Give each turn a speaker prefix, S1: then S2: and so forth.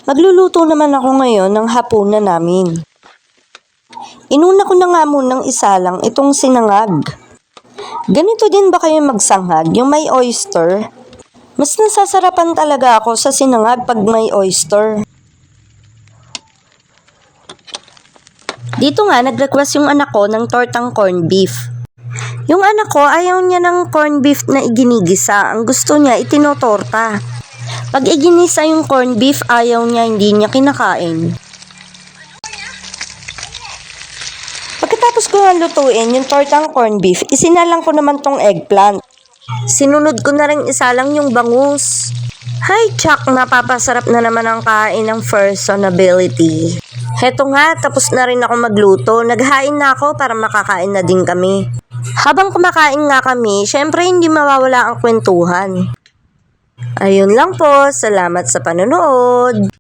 S1: Magluluto naman ako ngayon ng hapunan namin. Inuna ko na nga munang isalang itong sinangag. Ganito din ba kayo magsanghag, yung may oyster? Mas nasasarapan talaga ako sa sinangag pag may oyster. Dito nga, nag-request yung anak ko ng tortang corned beef. Yung anak ko, ayaw niya ng corned beef na iginigisa. Ang gusto niya, itinotorta. Pag iginisa yung corned beef, ayaw niya, hindi niya kinakain. Pagkatapos ko nga lutuin yung tortang corned beef, isinalang ko naman tong eggplant. Sinunod ko na rin isalang yung bangus. Hi, Chuck! Napapasarap na naman ang kain ng personability. Heto nga, tapos na rin ako magluto. Naghain na ako para makakain na din kami. Habang kumakain nga kami, syempre hindi mawawala ang kwentuhan. Ayun lang po, salamat sa panonood.